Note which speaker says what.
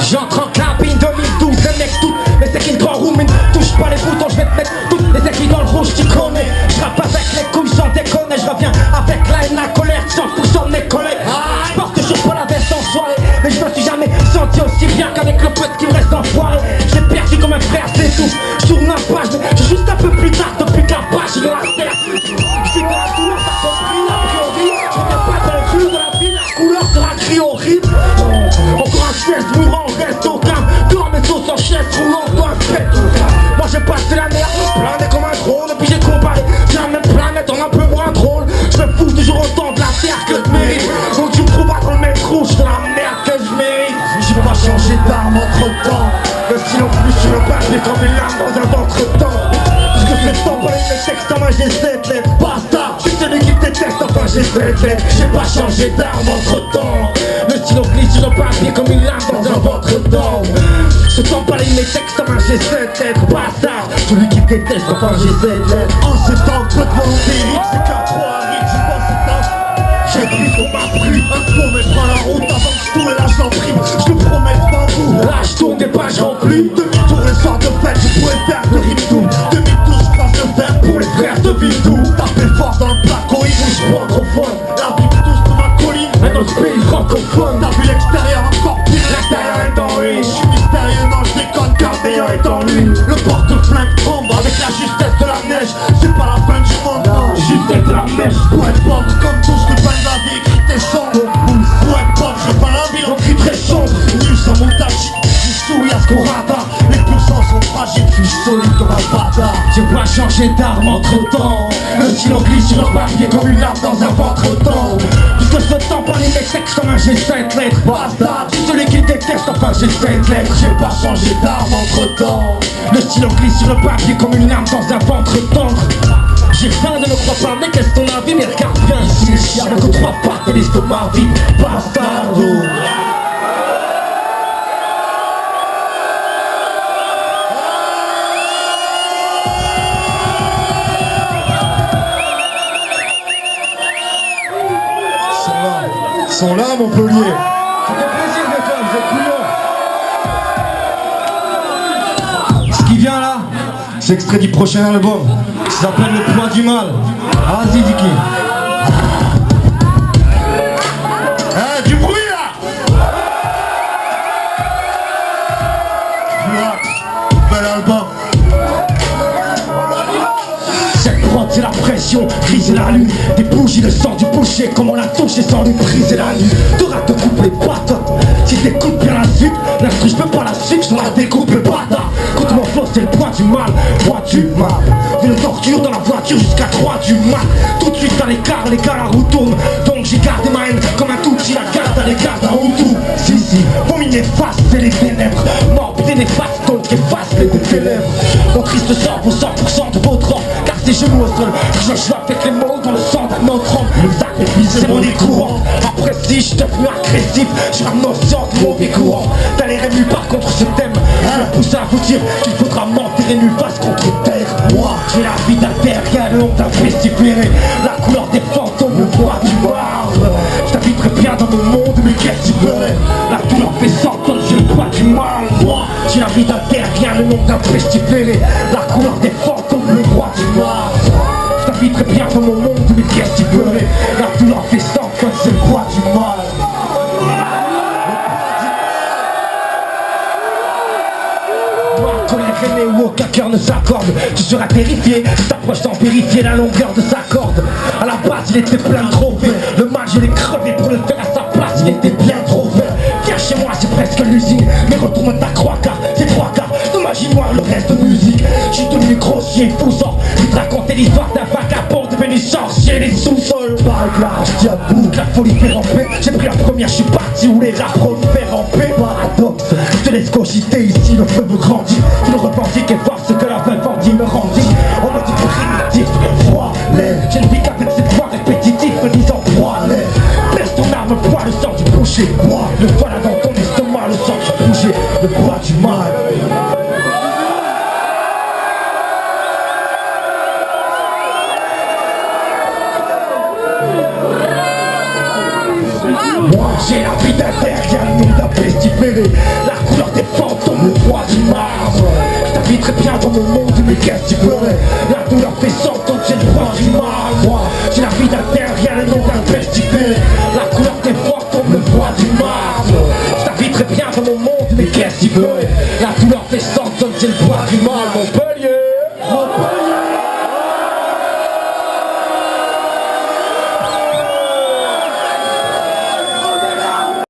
Speaker 1: J'entre en cabine 2012, les mecs tout, les secs in grand room, mais ne touche pas les boutons, je vais te mettre toutes les secs dans le rouge, tu connais. Je rappe avec les couilles, j'en déconne, je reviens avec la haine, la colère, 100% de mes collègues. Je porte toujours pas la veste en soirée, mais je me suis jamais senti aussi bien qu'avec le pote qui me reste enfoiré. J'ai perdu comme un frère, c'est tout. Je tourne ma page, mais je suis juste un peu plus tard depuis que la page est dans la terre. Je suis dans la couleur, t'as compris la priori. Je reviens pas dans le flux de la vie, la couleur de la crie horrible. Encore un siège mourant, reste au calme. Dehors mes sauces en chaise roulant, toi un pète. Moi j'ai passé la merde, plané comme un drôle. Et puis j'ai comparé, j'ai la même planète en un peu moins drôle. Je me fous toujours autant de la terre que de mérite. Donc tu me trouves pas dans le même trou, je la merde que je mérite. Je peux pas changer d'arme entre temps. Le stylo plus sur le papier comme une lame dans un ventre-temps. Parce que c'est temps pour les textes, en main j'ai 7 lettres. Basta, je suis celui qui déteste, enfin j'ai 7 lettres. J'ai pas changé d'arme entre temps. Le stylo glisse sur le papier comme une lame dans un ventre-temps. Je sens pas les textes, en main j'ai 7 lettres. Basta, celui qui déteste, enfin j'ai 7 lettres. En ce temps complètement empirique, c'est qu'un 3 riche, je pense c'est un. J'ai pris ce qu'on m'a pris, un tour mais prends la route avant que je tourne et là j'en prie. Je te promets devant vous, là je tourne des pages remplies. Demi-tour et soir de fête, je pourrais faire de rime-tout. Demi-tour, je passe le fer pour les frères de Vidou. Taper fort dans le placo, il bouge pas trop fort. La vie me touche comme un colline, un autre pays francophone. T'as vu l'extérieur encore pire, l'intérieur est en ruine. Je suis mystérieux, non je déconne car le meilleur est en lui. Le porte-flingue tombe avec la justesse de la neige. C'est pas la fin du monde, non, justesse de la neige. Pour être pauvre comme tous, je peins la vie, écrit tes sons. Pour être pauvre, je peins la vie, on crie très sombre. Nul sans montage, je souris à ce qu'on rata. Les puissants sont fragiles, je suis solide comme un bâtard. J'ai pas changé d'arme entre temps. Le stylo glisse sur le papier comme une larve dans un ventre-temps. Puisque je veux temps par les mecs textes comme un G7 lettres. Basta, je suis celui qui déteste, enfin j'ai 7 lettres. J'ai pas changé d'arme entre temps. Le stylo glisse sur le papier comme une larme dans un ventre-temps. J'ai faim de ne croire pas, mais qu'est-ce ton avis? Mais regarde bien ici, les chiens ne comptent pas tes listes de ma vie. Bastardo.
Speaker 2: Ils sont là, Montpellier.
Speaker 1: Ça fait plaisir de faire, vous êtes couillons.
Speaker 2: Ce qui vient là, c'est extrait du prochain album. Ça s'appelle Le Poids du Mal. Vas-y, Dicky. Du bruit là. Bel album.
Speaker 1: Cette prod c'est la pression, grise la lune. Des bougies, le sang du boucher. Comme on l'a touché sans lui briser la nuit. T'auras te couper les pattes. Si t'écoutes bien la suite, l'instru je peux pas la suivre, je la découpe le bâtard. Quand mon flow c'est le poids du mal, poids du mal. Une torture dans la voiture jusqu'à 3 du mat. Tout de suite à l'écart, les gars la roue tourne. Donc j'ai gardé ma haine comme un tout, la garde à l'égard d'un Hutu. Si, mon mine efface, c'est les ténèbres. Morbide et néfaste, donc efface les deux ténèbres. Mon triste sort vaut 100% de votre ordre. Car ses genoux au sol, je joue avec les mots dans le sang d'un autre homme. Le sacrifice c'est mon courant. Après si je devenu agressif, je rame notion de mauvais courant. T'as les rémus par contre ce thème. Je me pousse à vous dire qu'il faudra m'enterrer nulle face contre terre. Moi j'ai la vie d'un terre, y'a le nom d'un pestiféré. La couleur des fantômes, le poids du marbre. Je t'habiterai bien dans mon monde, mais qu'est-ce que tu ferais? La douleur fait 100 tonnes, j'ai le poids du mal. Moi j'ai la vie d'un terre, y'a le nom d'un pestiféré. La couleur des fantômes, le poids du marbre. Je t'habiterai bien dans mon monde, mais qu'est-ce que tu ferais? La douleur fait 100 tonnes, c'est le poids du mal. Colère aimée ou aucun cœur ne s'accorde. Tu seras terrifié si t'approches sans vérifier la longueur de sa corde. À la base il était plein de trophées. Le mal je l'ai crevé pour le faire à sa place. Il était bien trop fait. Viens chez moi c'est presque l'usine. Mais retourne ta croix car c'est 3 quarts de magie noire le reste de musique. Je suis devenu grossier foussant. Il te racontait l'histoire d'un vagabond devenu sorcier des sous-sols. Par éclairage tiens debout, la folie fait ramper. J'ai pris la première, je suis parti où les rapproches fait ramper. Paradoxe, je te laisse cogiter ici, le feu me grandit. Tu le revendiques et voir ce que la veuve vendit me rendit. En mode primitif, froid, l'air. Je ne vis qu'avec cette voix répétitive me disant froid, l'air. Baisse ton arme, bois le sang du boucher. Moi, le voilà dans ton estomac, le sang du boucher. Le poids du mal. Moi j'ai la vie derrière le monde à pestiférer. La couleur des fantômes, le roi du marbre. Ta vie très bien dans mon monde, mais qu'est-ce que tu ferais? La douleur fait